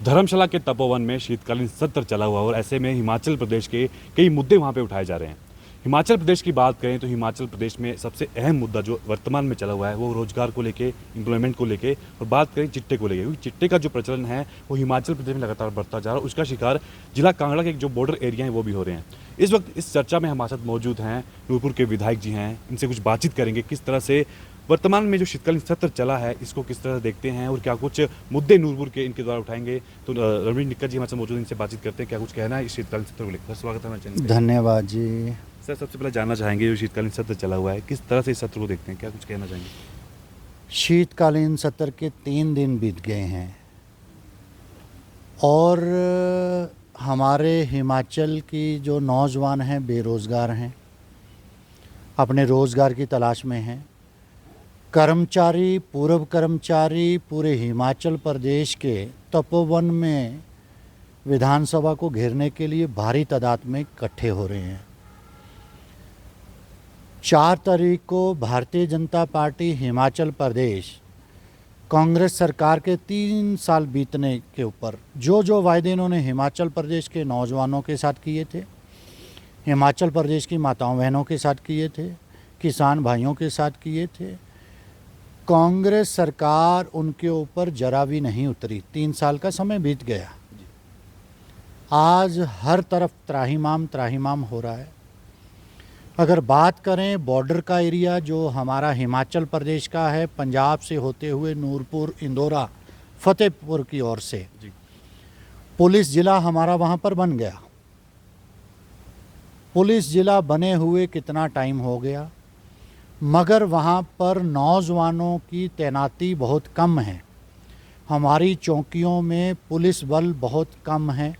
धर्मशाला के तपोवन में शीतकालीन सत्र चला हुआ और ऐसे में हिमाचल प्रदेश के कई मुद्दे वहां पे उठाए जा रहे हैं। हिमाचल प्रदेश की बात करें तो हिमाचल प्रदेश में सबसे अहम मुद्दा जो वर्तमान में चला हुआ है वो रोजगार को लेके, एम्प्लॉयमेंट को लेके और बात करें चिट्टे को लेके, क्योंकि चिट्टे का जो प्रचलन है वो हिमाचल प्रदेश में लगातार बढ़ता जा रहा है। उसका शिकार जिला कांगड़ा के जो बॉर्डर एरिया हैं वो भी हो रहे हैं। इस वक्त इस चर्चा में हमारे साथ मौजूद हैं नूरपुर के विधायक जी हैं। इनसे कुछ बातचीत करेंगे किस तरह से वर्तमान में जो शीतकालीन सत्र चला है इसको किस तरह से देखते हैं और क्या कुछ मुद्दे नूरपुर के इनके द्वारा उठाएंगे। तो रवीन निक्कर जी हमारे साथ मौजूद, इनसे बातचीत करते हैं क्या कुछ कहना है इस शीतकालीन सत्र को लेकर। स्वागत है हमारे चैनल पे। धन्यवाद जी। सर, सबसे पहले जानना चाहेंगे जो शीतकालीन सत्र चला हुआ है किस तरह से इस सत्र को देखते हैं, क्या कुछ कहना चाहेंगे। शीतकालीन सत्र के 3 दिन बीत गए हैं और हमारे हिमाचल की जो नौजवान हैं बेरोज़गार हैं, अपने रोज़गार की तलाश में हैं। कर्मचारी, पूर्व कर्मचारी पूरे हिमाचल प्रदेश के तपोवन में विधानसभा को घेरने के लिए भारी तादाद में इकट्ठे हो रहे हैं। 4 तारीख को भारतीय जनता पार्टी हिमाचल प्रदेश कांग्रेस सरकार के 3 साल बीतने के ऊपर जो वायदे इन्होंने हिमाचल प्रदेश के नौजवानों के साथ किए थे, हिमाचल प्रदेश की माताओं बहनों के साथ किए थे, किसान भाइयों के साथ किए थे, कांग्रेस सरकार उनके ऊपर जरा भी नहीं उतरी। 3 साल का समय बीत गया। आज हर तरफ त्राहिमाम हो रहा है। अगर बात करें बॉर्डर का एरिया जो हमारा हिमाचल प्रदेश का है, पंजाब से होते हुए नूरपुर, इंदौरा, फतेहपुर की ओर से पुलिस ज़िला हमारा वहाँ पर बन गया। पुलिस ज़िला बने हुए कितना टाइम हो गया, मगर वहाँ पर नौजवानों की तैनाती बहुत कम है। हमारी चौकियों में पुलिस बल बहुत कम है।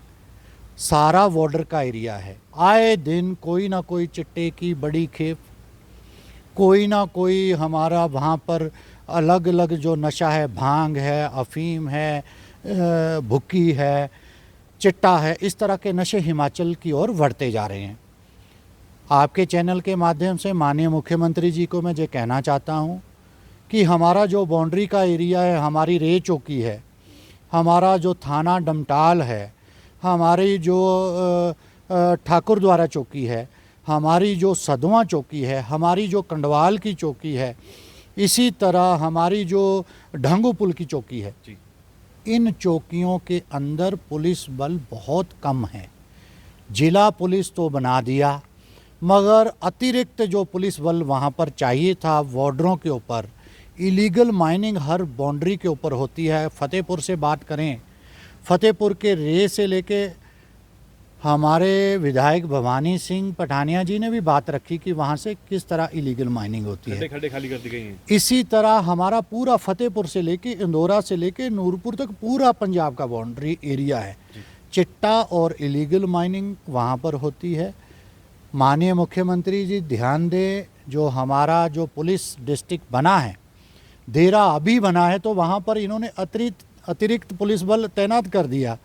सारा बॉर्डर का एरिया है। आए दिन कोई ना कोई चिट्टे की बड़ी खेप, कोई ना कोई हमारा वहाँ पर अलग अलग जो नशा है, भांग है, अफीम है, भुक्की है, चिट्टा है, इस तरह के नशे हिमाचल की ओर बढ़ते जा रहे हैं। आपके चैनल के माध्यम से माननीय मुख्यमंत्री जी को मैं ये कहना चाहता हूँ कि हमारा जो बाउंड्री का एरिया है, हमारी रे चौकी है, हमारा जो थाना डमटाल है, हमारी जो ठाकुर द्वारा चौकी है, हमारी जो सदवा चौकी है, हमारी जो कंडवाल की चौकी है, इसी तरह हमारी जो ढंगू पुल की चौकी है, इन चौकियों के अंदर पुलिस बल बहुत कम है। जिला पुलिस तो बना दिया, मगर अतिरिक्त जो पुलिस बल वहाँ पर चाहिए था बॉर्डरों के ऊपर, इलीगल माइनिंग हर बाउंड्री के ऊपर होती है। फतेहपुर से बात करें, फतेहपुर के रे से लेके हमारे विधायक भवानी सिंह पठानिया जी ने भी बात रखी कि वहाँ से किस तरह इलीगल माइनिंग होती है, खड्डे खाली कर दी गई हैं। इसी तरह हमारा पूरा फतेहपुर से लेके इंदौरा से लेके नूरपुर तक पूरा पंजाब का बाउंड्री एरिया है। चिट्टा और इलीगल माइनिंग वहाँ पर होती है। माननीय मुख्यमंत्री जी ध्यान दें, जो हमारा जो पुलिस डिस्ट्रिक्ट बना है, देरा अभी बना है, तो वहाँ पर इन्होंने अतिरिक्त पुलिस बल तैनात कर दिया,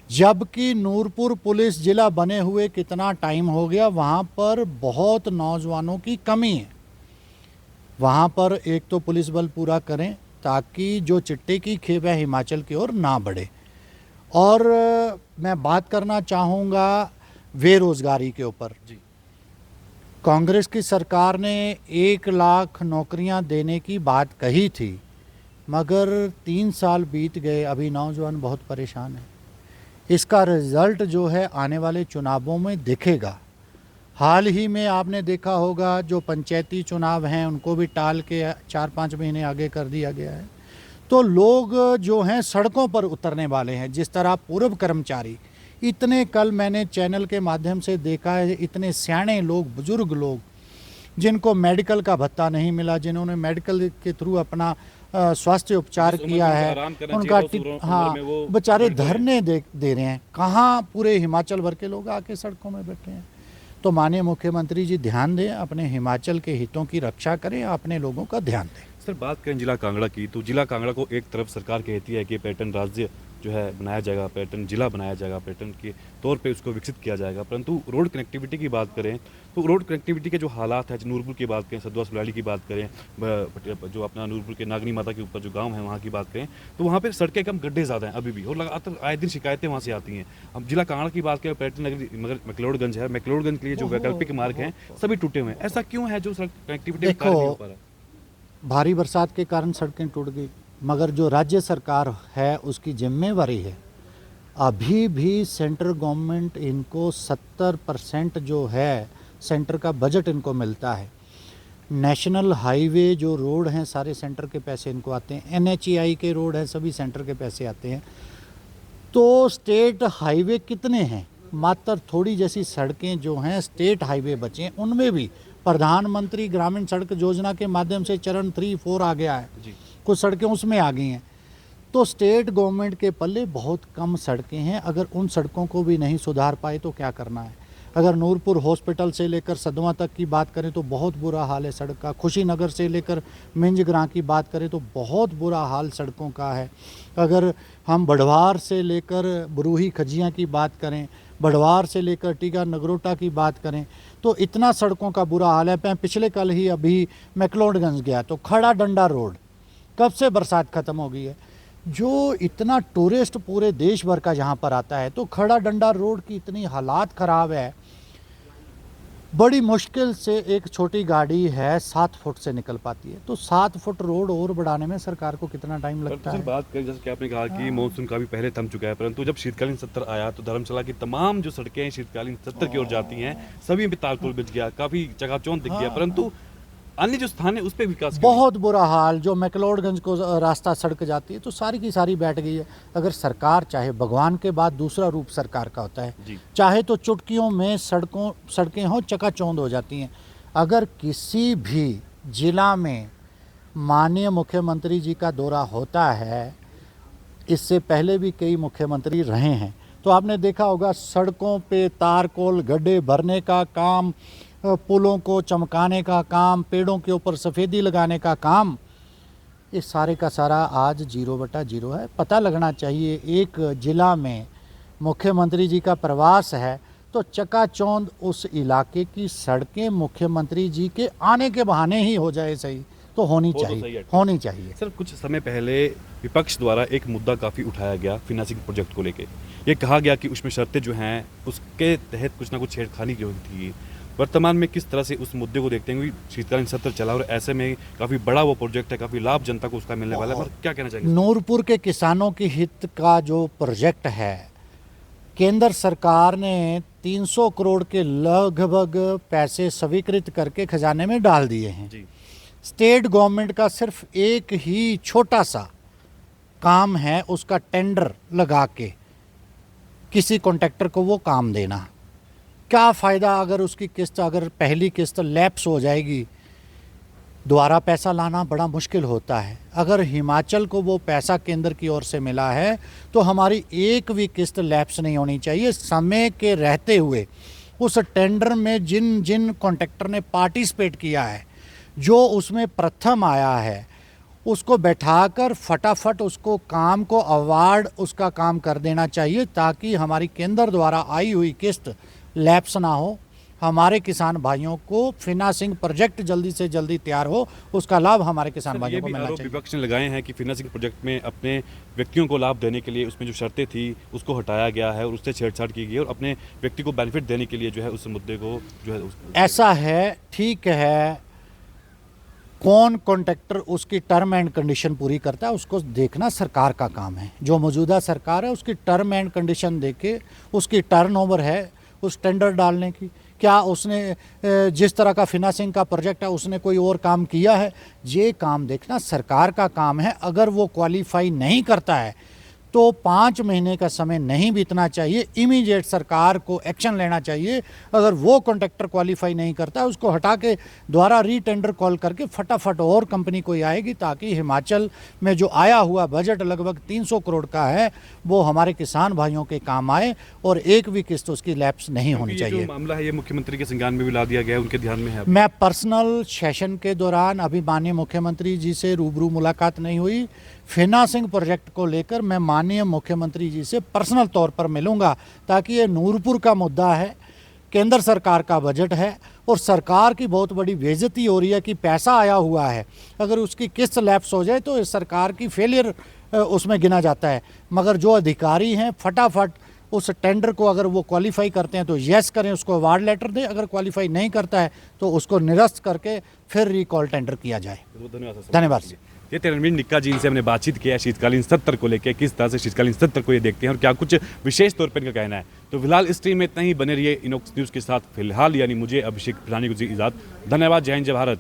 जबकि नूरपुर पुलिस ज़िला बने हुए कितना टाइम हो गया। वहाँ पर बहुत नौजवानों की कमी है। वहाँ पर एक तो पुलिस बल पूरा करें ताकि जो चिट्टे की खेप है हिमाचल की ओर ना बढ़े। और मैं बात करना चाहूँगा बेरोज़गारी के ऊपर। कांग्रेस की सरकार ने 1 लाख नौकरियां देने की बात कही थी, मगर 3 साल बीत गए, अभी नौजवान बहुत परेशान हैं। इसका रिज़ल्ट जो है आने वाले चुनावों में दिखेगा। हाल ही में आपने देखा होगा जो पंचायती चुनाव हैं उनको भी टाल के 4-5 महीने आगे कर दिया गया है। तो लोग जो हैं सड़कों पर उतरने वाले हैं। जिस तरह पूर्व कर्मचारी इतने, कल मैंने चैनल के माध्यम से देखा है, इतने सियाने लोग, बुजुर्ग लोग जिनको मेडिकल का भत्ता नहीं मिला, जिन्होंने मेडिकल के थ्रू अपना स्वास्थ्य उपचार किया है, उनका बेचारे धरने दे रहे हैं। कहाँ पूरे हिमाचल भर के लोग आके सड़कों में बैठे हैं। तो माननीय मुख्यमंत्री जी ध्यान दें, अपने हिमाचल के हितों की रक्षा करें, अपने लोगों का ध्यान दें। सर, बात करें जिला कांगड़ा की तो जिला कांगड़ा को एक तरफ सरकार कहती है कि पर्यटन राज्य जो है बनाया जाएगा, पर्यटन जिला बनाया जाएगा, पर्यटन के तौर पे उसको विकसित किया जाएगा। परंतु रोड कनेक्टिविटी की बात करें तो रोड कनेक्टिविटी के जो हालात हैं, नूरपुर की बात करें, सदवा सुलाली की बात करें, जो अपना नूरपुर के नागनी माता के ऊपर जो गांव है वहाँ की बात करें, तो वहाँ पे सड़कें कम, गड्ढे ज़्यादा हैं अभी भी, और लगातार आए दिन शिकायतें वहाँ से आती हैं। अब जिला कांगड़ा की बात करें, पर्यटन नगरी मगर मैक्लोडगंज है, मैक्लोडगंज के लिए जो वैकल्पिक मार्ग हैं सभी टूटे हुए हैं। ऐसा क्यों है जो सड़क कनेक्टिविटी का कार्य नहीं हो पा रहा? भारी बरसात के कारण सड़कें टूट गई, मगर जो राज्य सरकार है उसकी जिम्मेवारी है। अभी भी सेंट्रल गवर्नमेंट इनको 70% जो है सेंटर का बजट इनको मिलता है। नेशनल हाईवे जो रोड हैं सारे सेंटर के पैसे इनको आते हैं, NHAI के रोड हैं सभी सेंटर के पैसे आते हैं। तो स्टेट हाईवे कितने हैं? मात्र थोड़ी जैसी सड़कें जो हैं स्टेट हाईवे बचे, उनमें भी प्रधानमंत्री ग्रामीण सड़क योजना के माध्यम से चरण 3-4 आ गया है, कुछ सड़कें उसमें आ गई हैं। तो स्टेट गवर्नमेंट के पल्ले बहुत कम सड़कें हैं। अगर उन सड़कों को भी नहीं सुधार पाए तो क्या करना है? अगर नूरपुर हॉस्पिटल से लेकर सदवा तक की बात करें तो बहुत बुरा हाल है सड़क का। खुशीनगर से लेकर मिंजग्रां की बात करें तो बहुत बुरा हाल सड़कों का है। अगर हम बढ़वार से लेकर बरूही खजियाँ की बात करें, बढ़वार से लेकर टीका नगरोटा की बात करें तो इतना सड़कों का बुरा हाल है। मैं पिछले कल ही अभी मैक्लोडगंज गया तो खड़ा डंडा रोड, कब से बरसात ख़त्म हो गई है। जो इतना टूरिस्ट पूरे देश भर का यहाँ पर आता है तो खड़ा डंडा रोड की इतनी हालात ख़राब है, बड़ी मुश्किल से एक छोटी गाड़ी है 7 फुट से निकल पाती है। तो 7 फुट रोड और बढ़ाने में सरकार को कितना टाइम लगता है? बात करें जैसे कि आपने कहा कि मॉनसून काफी पहले थम चुका है, परंतु जब शीतकालीन सत्र आया तो धर्मशाला की तमाम जो सड़कें शीतकालीन सत्र की ओर जाती हैं सभी में तालपुल बिछ गया, काफी चकाचौंध दिख गया, परंतु अन्य जो स्थान है उस पर विकास बहुत बुरा हाल। जो मैक्लोडगंज को रास्ता सड़क जाती है तो सारी की सारी बैठ गई है। अगर सरकार चाहे, भगवान के बाद दूसरा रूप सरकार का होता है, चाहे तो चुटकियों में सड़कें हों चकाचौंध हो जाती हैं। अगर किसी भी जिला में माननीय मुख्यमंत्री जी का दौरा होता है, इससे पहले भी कई मुख्यमंत्री रहे हैं, तो आपने देखा होगा सड़कों पे तारकोल गड्ढे भरने का काम, पुलों को चमकाने का काम, पेड़ों के ऊपर सफ़ेदी लगाने का काम, ये सारे का सारा आज 0/0 है। पता लगना चाहिए, एक जिला में मुख्यमंत्री जी का प्रवास है तो चकाचौंध उस इलाके की सड़कें मुख्यमंत्री जी के आने के बहाने ही हो जाए सही, तो होनी चाहिए। सर, कुछ समय पहले विपक्ष द्वारा एक मुद्दा काफ़ी उठाया गया फिनांसिंग प्रोजेक्ट को लेके। ये कहा गया कि उसमें शर्तें जो हैं उसके तहत कुछ ना कुछ छेड़खानी की हुई थी। वर्तमान में किस तरह से उस मुद्दे को देखते हैं? शीतकालीन सत्र चला और ऐसे में काफ़ी बड़ा वो प्रोजेक्ट है, काफ़ी लाभ जनता को उसका मिलने वाला है, पर क्या कहना चाहेंगे? नूरपुर के किसानों के हित का जो प्रोजेक्ट है, केंद्र सरकार ने 300 करोड़ के लगभग पैसे स्वीकृत करके खजाने में डाल दिए हैं। स्टेट गवर्नमेंट का सिर्फ एक ही छोटा सा काम है, उसका टेंडर लगा के किसी कॉन्ट्रैक्टर को वो काम देना। क्या फ़ायदा अगर उसकी किस्त, अगर पहली किस्त लैप्स हो जाएगी, दोबारा पैसा लाना बड़ा मुश्किल होता है। अगर हिमाचल को वो पैसा केंद्र की ओर से मिला है तो हमारी एक भी किस्त लैप्स नहीं होनी चाहिए। समय के रहते हुए उस टेंडर में जिन जिन कॉन्ट्रैक्टर ने पार्टिसिपेट किया है, जो उसमें प्रथम आया है, उसको बैठाकर फटाफट उसको काम को अवार्ड उसका काम कर देना चाहिए, ताकि हमारी केंद्र द्वारा आई हुई किस्त लैप्स ना हो, हमारे किसान भाइयों को फिनांसिंग प्रोजेक्ट जल्दी से जल्दी तैयार हो, उसका लाभ हमारे किसान भाइयों को मिलना चाहिए। विपक्ष ने लगाए हैं कि फिनांसिंग प्रोजेक्ट में अपने व्यक्तियों को लाभ देने के लिए उसमें जो शर्तें थी उसको हटाया गया है और उससे छेड़छाड़ की गई है, और अपने व्यक्ति को बेनिफिट देने के लिए जो है उस मुद्दे को जो है ऐसा है। ठीक है, कौन कॉन्ट्रैक्टर उसकी टर्म एंड कंडीशन पूरी करता है उसको देखना सरकार का काम है। जो मौजूदा सरकार है उसकी टर्म एंड कंडीशन देके, उसकी टर्नओवर है उस टेंडर डालने की, क्या उसने जिस तरह का फिनांसिंग का प्रोजेक्ट है उसने कोई और काम किया है, ये काम देखना सरकार का काम है। अगर वो क्वालिफाई नहीं करता है तो 5 महीने का समय नहीं बीतना चाहिए, इमीडिएट सरकार को एक्शन लेना चाहिए। अगर वो कॉन्ट्रैक्टर क्वालिफाई नहीं करता है उसको हटा के दोबारा रीटेंडर कॉल करके फटाफट और कंपनी कोई आएगी, ताकि हिमाचल में जो आया हुआ बजट लगभग 300 करोड़ का है वो हमारे किसान भाइयों के काम आए और एक भी किस्त उसकी लैप्स नहीं होनी चाहिए। मामला है ये मुख्यमंत्री के संज्ञान में भी ला दिया गया है, उनके ध्यान में है। मैं पर्सनल सेशन के दौरान अभी माननीय मुख्यमंत्री जी से रूबरू मुलाकात नहीं हुई, फिनांसिंग प्रोजेक्ट को लेकर मैं माननीय मुख्यमंत्री जी से पर्सनल तौर पर मिलूंगा, ताकि ये नूरपुर का मुद्दा है, केंद्र सरकार का बजट है और सरकार की बहुत बड़ी बेइज्जती हो रही है कि पैसा आया हुआ है, अगर उसकी किस्त लैप्स हो जाए तो इस सरकार की फेलियर उसमें गिना जाता है। मगर जो अधिकारी हैं फटाफट उस टेंडर को अगर वो क्वालिफाई करते हैं तो यस करें, उसको अवार्ड लेटर दें, अगर क्वालिफाई नहीं करता है तो उसको निरस्त करके फिर रिकॉल टेंडर किया जाए। धन्यवाद। ये थे रणवीर निक्का जी, इनसे हमने बातचीत किया शीतकालीन सत्र को लेकर, किस तरह से शीतकालीन सत्र को ये देखते हैं और क्या कुछ विशेष तौर पर इनका कहना है। तो फिलहाल इस स्ट्रीम में इतना ही, बने रहिए इनॉक्स न्यूज़ के साथ। फिलहाल यानी मुझे अभिषेक प्रधानी को इजाज़त। धन्यवाद। जय हिंद, जय भारत।